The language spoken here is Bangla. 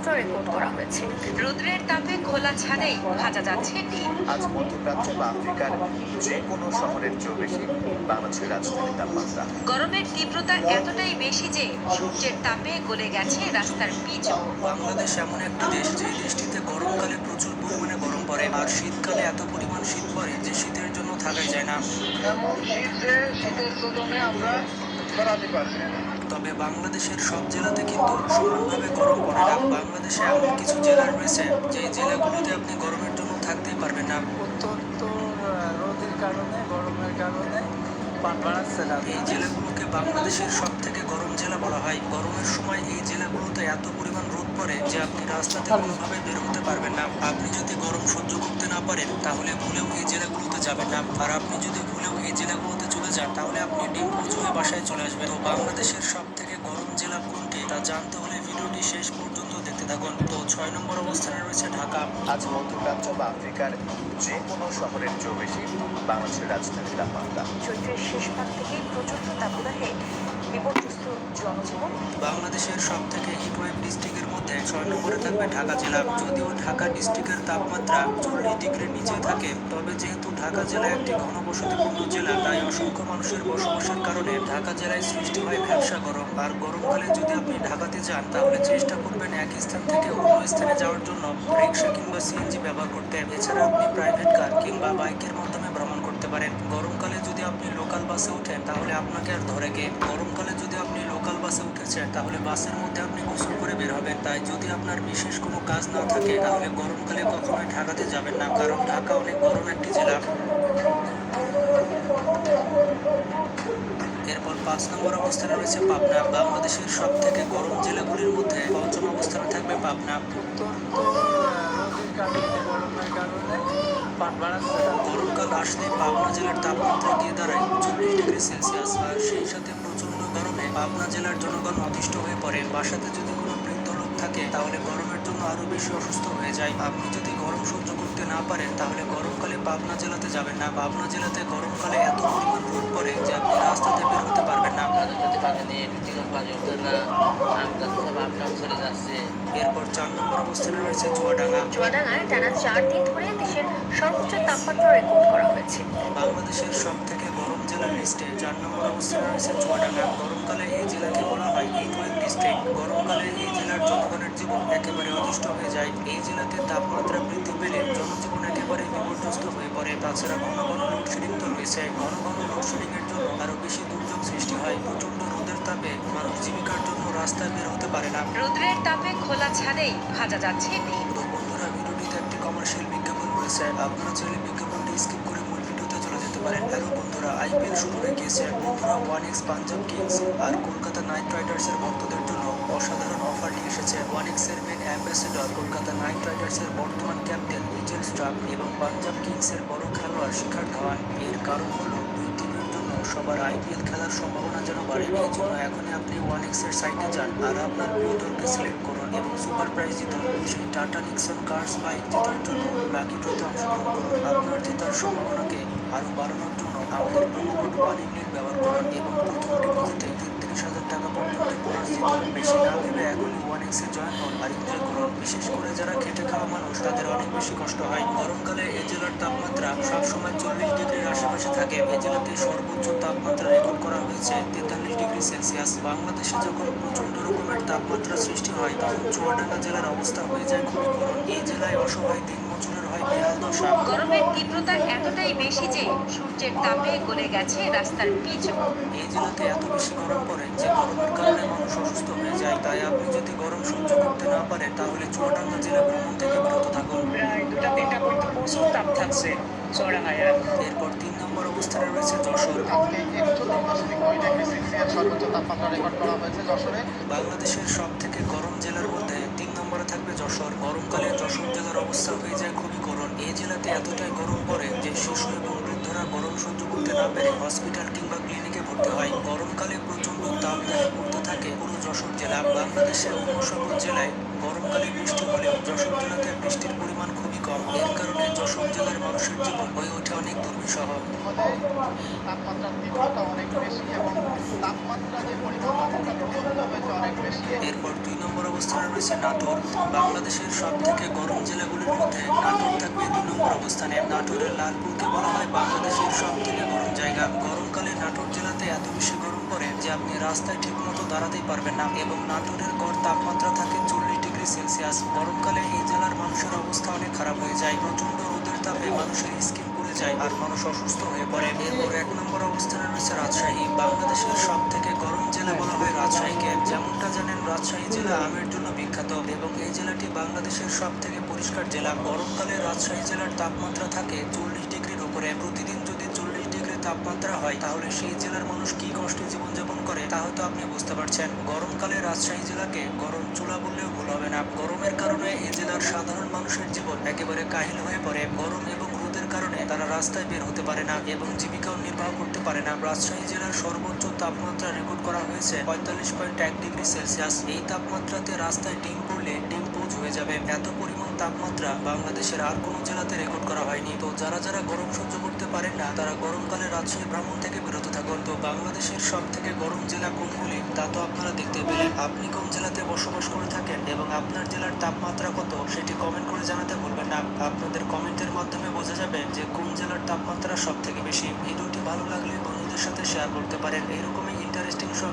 তাপমাত্রা রেকর্ড করা হয়েছে। রোদ্রের তাপে খোলা ছাদেই ভাজা যাচ্ছে ডিম। আজ মধ্যপ্রাচ্য বা আফ্রিকার যে কোনো শহরের চেয়েও বেশি বাংলাদেশের রাজধানীর তাপমাত্রা। গরমের তীব্রতা এতটাই বেশি যে সূর্যের তাপে গলে গেছে রাস্তার পিচও। বাংলাদেশ এমন একটি দেশ যে দেশটিতে গরমকালে প্রচুর পরিমাণে গরম পড়ে আর শীতকালে এত পরিমাণ শীত পড়ে যে শীতের জন্য থাকাই যায় না। এমন শীত যে শীতের তুলনায় আমরা সরাতে পারছি না। তবে বাংলাদেশের সব জেলাতে কিন্তু সমানভাবে গরম পড়ে না। বাংলাদেশে এমন কিছু জেলা রয়েছে যে জেলাগুলোতে আপনি গরমের জন্য থাকতেই পারবেন না। অত্যন্ত রোদের কারণে গরমের কারণে পাট বাড়াচ্ছে না। এই জেলাগুলোকে বাংলাদেশের সব থেকে গরম জেলা বলা হয়। গরমের সময় এই জেলাগুলোতে এত পরিমাণ রোদ পড়ে যে আপনি রাস্তাতে কোনোভাবে বের হতে পারবেন না। আপনি যদি গরম সহ্য করতে না পারেন তাহলে ভুলেও এই জেলাগুলোতে যাবেন না। আর আপনি যদি ভুলেও এই জেলাগুলোতে চলে যান তাহলে আপনি ডিম পচু হয়ে বাসায় চলে আসবেন। তো বাংলাদেশের সব থেকে গরম জেলা কোনটি তা জানতে হলে ভিডিওটি শেষ পর্যন্ত দেখতে থাকুন। তো 6 নম্বর অবস্থানে রয়েছে ঢাকা। আজ মধ্যপ্রাচ্য বা আফ্রিকার যে কোনো শহরের চেয়েও বেশি বাংলাদেশের রাজধানীর তাপমাত্রা। চৈত্রের শেষ ভাগ থেকেই প্রচণ্ড তাপদাহে বিপর্যস্ত জনজীবন। বাংলাদেশের সব থেকে হিটওয়েভ ডিস্ট্রিক্টের মধ্যে 6 নম্বরে থাকবে ঢাকা জেলা। যদিও ঢাকা ডিস্ট্রিক্টের তাপমাত্রা 40 ডিগ্রির নিচে থাকে, তবে যেহেতু ঢাকা জেলা একটি ঘনবসতিপূর্ণ জেলা তাই অসংখ্য মানুষের বসবাসের কারণে ঢাকা জেলায় সৃষ্টি হয় ভ্যাপসা গরম। আর গরমকালে যদি আপনি ঢাকাতে যান তাহলে চেষ্টা করবেন এক স্থান থেকে অন্য স্থানে যাওয়ার জন্য রিক্সা কিংবা সিএনজি ব্যবহার করতে। এছাড়া আপনি প্রাইভেট কার কিংবা বাইকের মাধ্যমে ভ্রমণ করতে পারেন। গরমকালে যদি আপনি লোকাল বাসে ওঠেন তাহলে আপনাকে আর ধরে কে। গরমকালে যদি আপনি লোকাল বাসে উঠেছেন তাহলে বাসের মধ্যে আপনি গোসল করে বের হবেন। তাই যদি আপনার বিশেষ কোনো কাজ না থাকে তাহলে গরমকালে কখনোই ঢাকাতে যাবেন না, কারণ ঢাকা অনেক গরম একটি জেলা। এরপর 5 নম্বর অবস্থানে রয়েছে পাবনা। বাংলাদেশের সব থেকে গরম জেলাগুলির মধ্যে 5ম অবস্থানে থাকবে পাবনা। অত্যন্ত রোদের কারণে গরমের কারণে পাট বাড়াচ্ছে না। গরমকাল আসলে পাবনা জেলার তাপমাত্রা গিয়ে দাঁড়ায় 40 ডিগ্রি সেলসিয়াস। আর সেই সাথে প্রচন্ড গরমে পাবনা জেলার জনগণ অতিষ্ঠ হয়ে পড়ে। বাসাতে যদি কোনো বৃদ্ধ লোক থাকে তাহলে গরমের জন্য আরো বেশি অসুস্থ হয়ে যায়। আপনি যদি গরম সহ্য করতে না পারেন তাহলে গরমকালে পাবনা জেলাতে যাবেন না। পাবনা জেলাতে গরমকালে এত পরিমাণ রোদ পড়ে যে আপনি রাস্তাতে বের হতে পারবেন না। এরপর 4 নম্বর অবস্থানে রয়েছে চুয়াডাঙ্গা। চুয়াডাঙ্গায় টানা 4 দিন ধরে দেশের সর্বোচ্চ তাপমাত্রা রেকর্ড করা হয়েছে। বাংলাদেশের সব থেকে গরম জেলার লিস্টে 4 নম্বর অবস্থানে রয়েছে চুয়াডাঙ্গা। গরমকালে এই জেলাকে বলা হয় হিটওয়েভ ডিস্ট্রিক্ট। গরমকালে এই জেলার জনগণের জীবন একেবারে অতিষ্ঠ হয়ে যায়। এই জেলাতে তাপমাত্রা বৃদ্ধি পেলে জনজীবন একেবারে বিপর্যস্ত হয়ে পড়ে। তাছাড়া ঘন ঘন লোডশেডিং তো রয়েছে। ঘন ঘন লোডশেডিং এর জন্য আরো বেশি দুর্যোগ সৃষ্টি হয়। প্রচন্ড রোদের তাপে মানুষ জীবিকার জন্য রাস্তায় বের হতে পারে না। রোদ্রের তাপে খোলা ছাদেই ভাজা যাচ্ছে ডিম। তো বন্ধুরা, ভিডিওটিতে একটি কমার্শিয়াল বিজ্ঞাপন রয়েছে। আপনারা চাইলে বিজ্ঞাপনটি স্কিপ করে মূল ভিডিওতে চলে যেতে পারেন। হ্যালো বন্ধুরা, আইপিএল শুরু হয়ে গিয়েছে। বন্ধুরা, 1x পাঞ্জাব কিংস আর কলকাতা নাইট রাইডার্সের ভক্তদের জন্য অসাধারণ অফার নিয়ে এসেছে। 1x এর মেন অ্যাম্বাসেডর কলকাতা নাইট রাইডার্সের বর্তমান ক্যাপ্টেন মিচেল স্টার্ক এবং পাঞ্জাব কিংসের বড় খেলোয়াড় শিখর ধাওয়ান। এর কারণ হলো দুই টিমের জন্য সবার আইপিএল খেলার সম্ভাবনা যেন বাড়ে। এই জন্য এখনই আপনি 1x এর সাইটে যান আর আপনার প্রিয় দলকে সিলেক্ট করুন এবং সুপার প্রাইজ জিতুন। সেই টাটা নিক্সন কার্স বাইক জেতার জন্য লাকি ড্রতে অংশগ্রহণ করুন। আপনার জেতার সম্ভাবনাকে আরও বাড়ানোর জন্য আমাদের প্রোমোকোড 1 ব্যবহার করুন এবং প্রথম ডিপোজিটে 33,000 টাকা পর্যন্ত বোনাস জিতুন। বেশি না ভেবে এখনই 1x এ জয়েন হন আর এনজয় করুন। বিশেষ করে যারা খেটে খাওয়া মানুষ তাদের অনেক বেশি কষ্ট হয়। গরমকালে এই জেলার তাপমাত্রা সবসময় 40 ডিগ্রির আশেপাশে থাকে। এই জেলাতে সর্বোচ্চ তাপমাত্রা রেকর্ড করা হয়েছে 43 ডিগ্রি সেলসিয়াস। বাংলাদেশে যখন প্রচন্ড রকমের তাপমাত্রা সৃষ্টি হয় তখন চুয়াডাঙ্গা জেলার অবস্থা হয়ে যায় খুবই গরম। এই জেলায় অসহায় দিনমজুরের হয় বেহাল দশা। গরমের তীব্রতা এতটাই বেশি যে সূর্যের তাপে গলে গেছে রাস্তার পিচও। এই জেলাতে এত বেশি গরম পড়ে যে গরমের কারণে মানুষ অসুস্থ হয়ে যায়। তাই আপনি যদি গরম সহ্য করতে না পারেন তাহলে চুয়াডাঙ্গা জেলা ভ্রমণ থেকে বিরত থাকুন। প্রায় 2টা-3টা পর্যন্ত প্রচুর তাপ থাকছে চুয়াডাঙ্গায়। এরপর 3 নম্বর অবস্থানে রয়েছে যশোর। আজকে 41.2 ডিগ্রি সেলসিয়াস সর্বোচ্চ তাপমাত্রা রেকর্ড করা হয়েছে যশোরে। বাংলাদেশের সব থেকে গরম জেলার মধ্যে 3 নম্বরে থাকবে যশোর। গরমকালে যশোর জেলার অবস্থা হয়ে যায় খুবই গরম। এই জেলাতে এতটাই গরম পড়ে যে শিশু এবং বৃদ্ধরা গরম সহ্য করতে না পেরে হসপিটাল কিংবা ক্লিনিকে ভর্তি হয়। গরমকালে প্রচন্ড তাপদাহে পড়তে থাকে পুরো যশোর জেলা। বাংলাদেশের অন্য সকল জেলায় গরমকালে বৃষ্টি হলেও যশোর জেলাতে বৃষ্টির পরিমাণ খুবই কম। এর কারণে যশোর জেলার মানুষের জীবন হয়ে ওঠে অনেক দুর্বিষহ। তাপমাত্রার তীব্রতা অনেক বেশি এবং তাপমাত্রা যে পরিমাণ অতটা প্রবল হয়েছে অনেক বেশি। এরপর 2 নম্বর অবস্থানে রয়েছে নাটোর। বাংলাদেশের সব থেকে গরম জেলাগুলির মধ্যে নাটোর থাকবে 2 নম্বর অবস্থানে। নাটোরের লালপুরকে বলা হয় বাংলাদেশের সব থেকে গরম জায়গা। গরমকালে নাটোর জেলাতে এত বেশি গরম পড়ে যে আপনি রাস্তায় ঠিক মতো দাঁড়াতেই পারবেন না এবং নাটোরের গড় তাপমাত্রা থাকে 40 ডিগ্রি সেলসিয়াস। গরমকালে এই জেলার মানুষের অবস্থা অনেক খারাপ হয়ে যায়। প্রচন্ড রোদের তাপে মানুষের স্কিন পুড়ে যায় আর মানুষ অসুস্থ হয়ে পড়ে। এরপর 1 নম্বর অবস্থানে রয়েছে রাজশাহী। বাংলাদেশের সব থেকে গরম জেলা বলা হয় রাজশাহীকে। যেমনটা জানেন, রাজশাহী জেলা আমের জন্য বিখ্যাত এবং এই জেলাটি বাংলাদেশের সব থেকে পরিষ্কার জেলা। গরমকালে রাজশাহী জেলার তাপমাত্রা থাকে 40 ডিগ্রির উপরে। প্রতিদিন যদি 40 ডিগ্রি তাপমাত্রা হয় তাহলে সেই জেলার মানুষ কি কষ্টে জীবনযাপন করে তা হয়তো আপনি বুঝতে পারছেন। গরমকালে রাজশাহী জেলাকে গরম চুলা বললেও ভুল হবে না। গরমের কারণে এই জেলার সাধারণ মানুষের জীবন একেবারে কাহিল হয়ে পড়ে। গরম এবং রোদের কারণে তারা রাস্তায় বের হতে পারে না এবং জীবিকাও নির্বাহ করতে পারে না। রাজশাহী জেলার সর্বোচ্চ তাপমাত্রা রেকর্ড করা হয়েছে 45.1 ডিগ্রি সেলসিয়াস। এই তাপমাত্রাতে রাস্তায় ডিম পড়লে ডিম পোজ হয়ে যাবে। এত পরিমাণ তাপমাত্রা বাংলাদেশের আর কোনো জেলাতে রেকর্ড করা হয়নি। তো যারা যারা গরম সহ্য করতে পারেন না তারা গরমকালে রাজশাহী ভ্রমণ থেকে বিরত থাকুন। তো বাংলাদেশের সব থেকে গরম জেলা কোনগুলি তা তো আপনারা দেখতে পেলেন। আপনি কোন জেলাতে বসবাস করে থাকেন এবং আপনার জেলার তাপমাত্রা কত সেটি কমেন্ট করে জানাতে ভুলবেন না। আপনাদের কমেন্টের মাধ্যমে বোঝা যাবে যে কোন জেলার তাপমাত্রা সব থেকে বেশি। ভিডিওটি ভালো লাগলে বন্ধুদের সাথে শেয়ার করতে পারেন। এরকমই ইন্টারেস্টিং সব